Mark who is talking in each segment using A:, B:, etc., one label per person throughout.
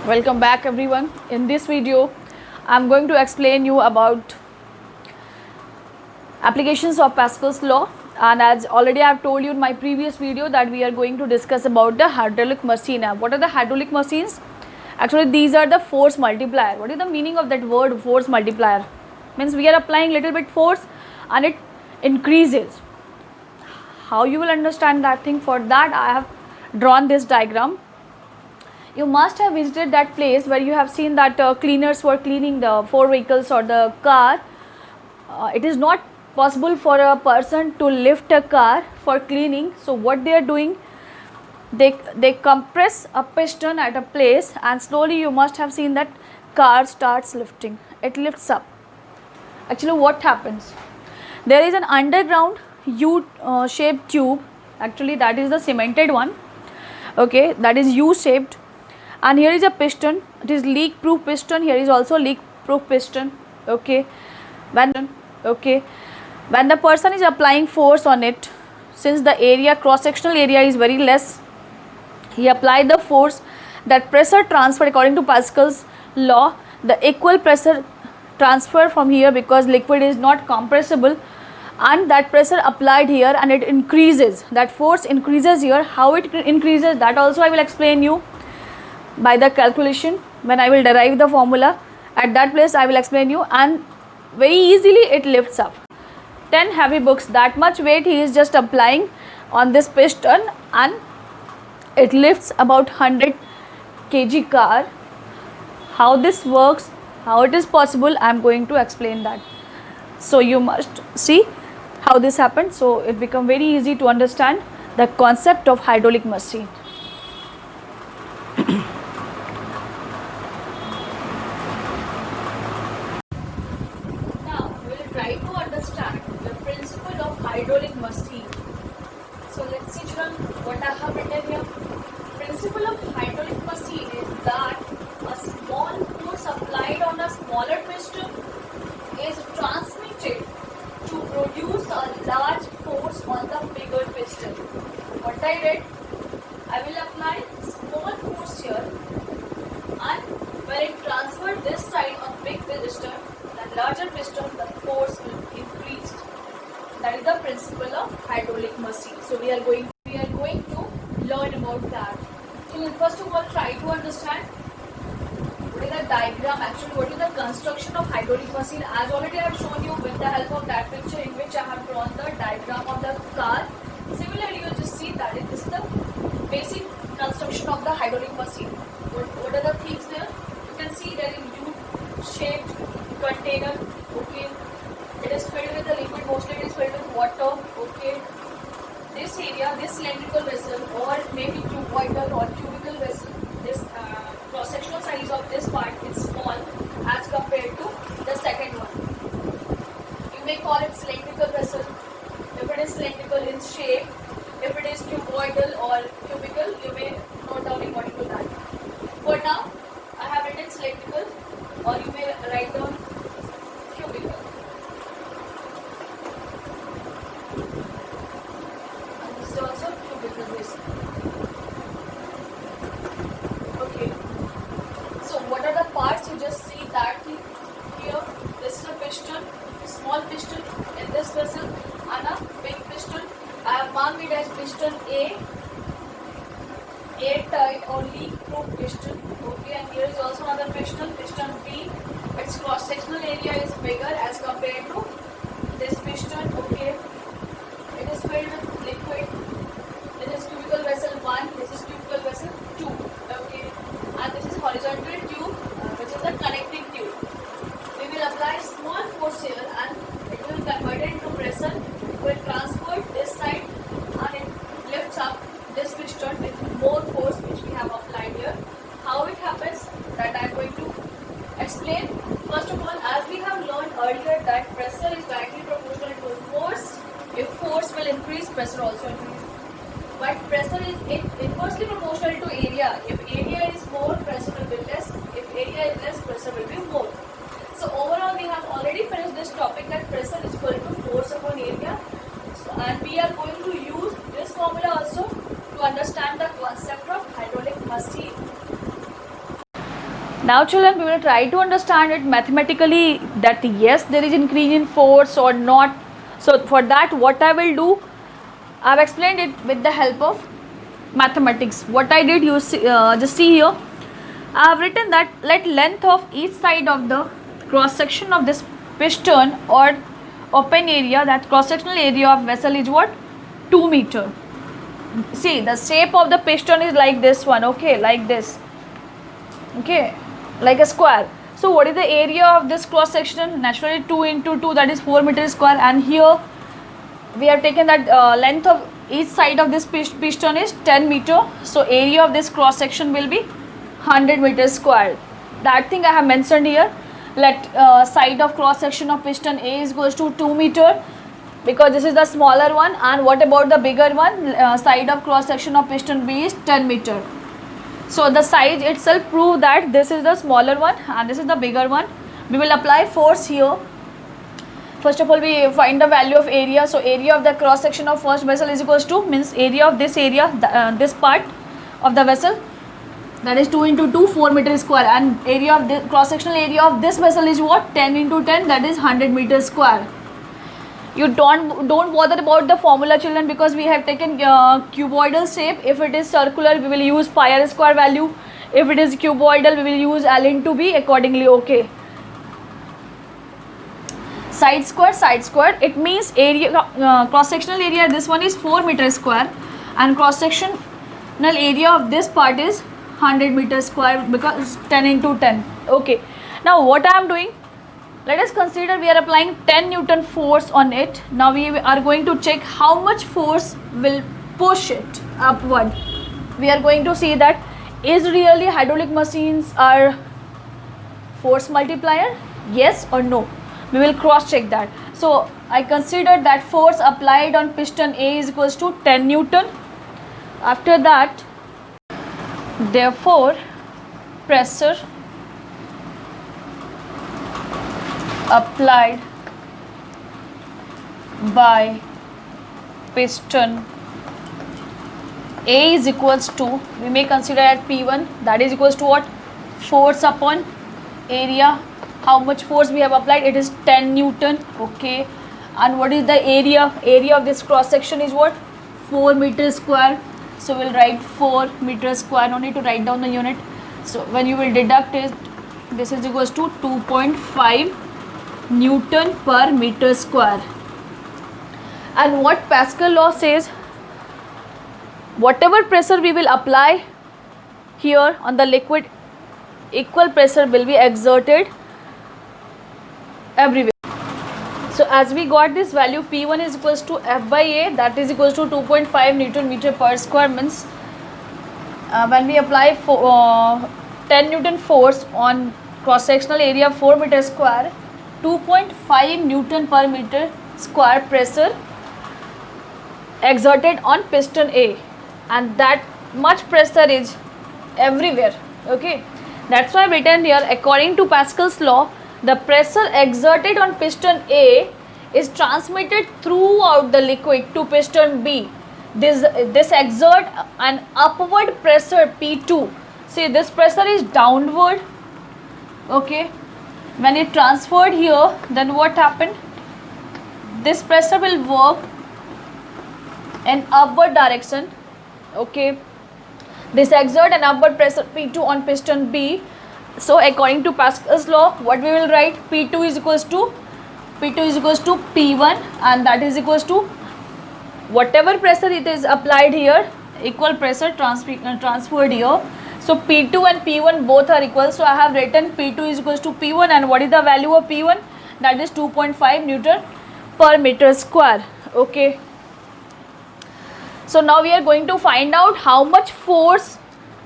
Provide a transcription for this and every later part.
A: Welcome back everyone. In this video I'm going to explain you about applications of Pascal's law, and as already I have told you in my previous video that we are going to discuss about the hydraulic machine. What are the hydraulic machines? Actually these are the force multiplier. What is the meaning of that word force multiplier? Means we are applying little bit force and it increases. How you will understand that thing? For that I have drawn this diagram. You must have visited that place where you have seen that cleaners were cleaning the four vehicles or the car. It is not possible for a person to lift a car for cleaning. So what they are doing, they compress a piston at a place, and slowly you must have seen that car starts lifting. It lifts up. Actually what happens? There is an underground U-shaped tube. Actually that is the cemented one. Okay, that is U-shaped. And here is a piston. It is leak proof piston. Here is also leak proof piston. Okay, when the person is applying force on it, since the area, cross sectional area is very less, he applied the force. That pressure transfer according to Pascal's law, the equal pressure transfer from here, because liquid is not compressible, and that pressure applied here and it increases. That force increases here. How it increases, that also I will explain you by the calculation when I will derive the formula. At that place I will explain you, and very easily it lifts up 10 heavy books. That much weight he is just applying on this piston and it lifts about 100 kg car. How this works, how it is possible, I am going to explain that. So you must see how this happened, so it become very easy to understand the concept of hydraulic machine. Try to understand the principle of hydraulic machine. So let's see children what I have written here. Principle of hydraulic machine is that a small force applied on a smaller piston is transmitted to produce a large force on the bigger piston. What I read, I will apply small force here, and when it transferred this side of big piston, the larger piston, the force will increase. That is the principle of hydraulic machine. So we are going to learn about that. So first of all, try to understand what is the diagram, actually what is the construction of hydraulic machine. As already I have shown you with the help of that picture in which I have drawn the diagram of the car. Similarly, you just see that this is the basic construction of the hydraulic machine. What are the things there? You can see there is U-shaped container. Okay, it is filled with the liquid, mostly it is filled with water. Okay, this area, this cylindrical vessel, or maybe cuboidal or cubical vessel, this cross sectional size of this part is small as compared to the second one. You may call it cylindrical vessel if it is cylindrical in shape. If it is cuboidal or cubical, you may note down according to that. For now I have written cylindrical, or you may write down cubical. And this is also cubical vessel. Okay. So what are the parts? You just see that here. This is a piston, small piston in this vessel, and a big piston. I have marked it as piston A, airtight or leak-proof piston. Okay, and here is also another piston, piston B. Its cross-sectional area is bigger as compared to this piston. Okay, it is filled with liquid. This is cubical vessel 1. This is cubical vessel 2. Okay, and this is horizontal tube, which is the connecting tube. We will apply small force here, and it will convert it into pressure. It will transfer this side, and it lifts up this piston with more force which we have applied here. How it happens, that I am going to explain. First of all, as we have learned earlier that pressure is directly proportional to force. If force will increase, pressure also increase. But pressure is inversely proportional to area. If area is more, pressure will be less. If area is less, pressure will be more. So overall, we have already finished this topic that pressure is equal to force upon area. So, and we are going to use this formula also to understand the concept of hydraulic machine. Now children, we will try to understand it mathematically, that yes, there is increase in force or not. So for that, what I will do, I have explained it with the help of mathematics. What I did, you see, just see here, I have written that let length of each side of the cross section of this piston or open area, that cross sectional area of vessel is what? 2 meter. See, the shape of the piston is like this one, okay, like this, okay, like a square. So what is the area of this cross section? Naturally 2 into 2, that is 4 meter square, and here we have taken that length of each side of this piston is 10 meter. So area of this cross section will be 100 meters square. That thing I have mentioned here. Let side of cross section of piston A is equals to 2 meter, because this is the smaller one. And what about the bigger one? Side of cross section of piston B is 10 meter. So the size itself prove that this is the smaller one and this is the bigger one. We will apply force here. First of all, we find the value of area. So area of the cross section of first vessel is equals to, means area of this area, this part of the vessel, that is 2 into 2, 4 meter square, and area of the cross sectional area of this vessel is what? 10 into 10, that is 100 meters square. You don't bother about the formula children, because we have taken cuboidal shape. If it is circular, we will use pi r square value. If it is cuboidal, we will use L into B accordingly, okay. Side square, it means area, cross sectional area, this one is 4 meter square, and cross sectional area of this part is 100 meters square, because 10 into 10, okay. Now what I am doing, let us consider we are applying 10 Newton force on it. Now we are going to check how much force will push it upward. We are going to see that is really hydraulic machines are force multiplier, yes or no. We will cross check that. So I consider that force applied on piston A is equals to 10 Newton. After that, therefore pressure applied by piston A is equals to, we may consider at P1, that is equals to what? Force upon area. How much force we have applied? It is 10 Newton, okay. And what is the area? Area of this cross section is what? 4 meters square. So we'll write 4 meters square, no need to write down the unit. So when you will deduct it, this is equals to 2.5 Newton per meter square. And what Pascal law says, whatever pressure we will apply here on the liquid, equal pressure will be exerted everywhere. So as we got this value, P1 is equals to F by A, that is equals to 2.5 Newton meter per square, means when we apply 10 Newton force on cross sectional area 4 meter square, 2.5 Newton per meter square pressure exerted on piston A, and that much pressure is everywhere, okay. That's why written here, according to Pascal's law, the pressure exerted on piston A is transmitted throughout the liquid to piston B. This exert an upward pressure P2. See, this pressure is downward, okay. When it transferred here, then what happened? This pressure will work in upward direction, okay. This exert an upward pressure P2 on piston B. So according to Pascal's law, what we will write? P2 is equals to P1, and that is equals to whatever pressure it is applied here, equal pressure transferred here. So P2 and P1 both are equal. So I have written P2 is equals to P1, and what is the value of P1? That is 2.5 Newton per meter square, okay. So now we are going to find out how much force,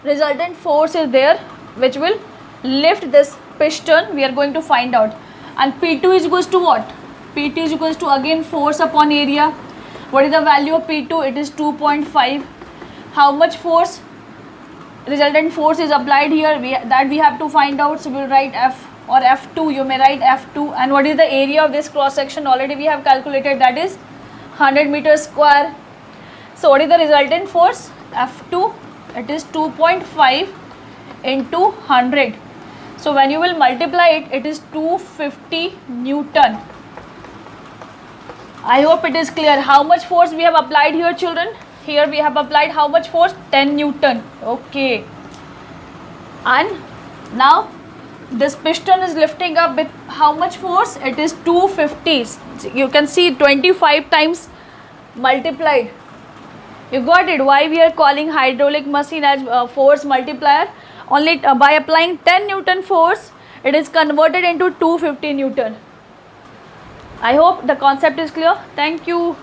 A: resultant force is there, which will lift this piston. We are going to find out. And P2 is equals to what? P2 is equals to again force upon area. What is the value of P2? It is 2.5. How much force, resultant force is applied here? We have to find out. So we will write F or F2. You may write F2. And what is the area of this cross section? Already we have calculated, that is 100 meters square. So what is the resultant force? F2, it is 2.5 into 100. So when you will multiply it, it is 250 Newton. I hope it is clear. How much force we have applied here, children? Here we have applied how much force? 10 Newton. Okay. And now this piston is lifting up with how much force? It is 250. You can see 25 times multiplied. You got it? Why we are calling hydraulic machine as force multiplier? Only by applying 10 Newton force, it is converted into 250 Newton. I hope the concept is clear. Thank you.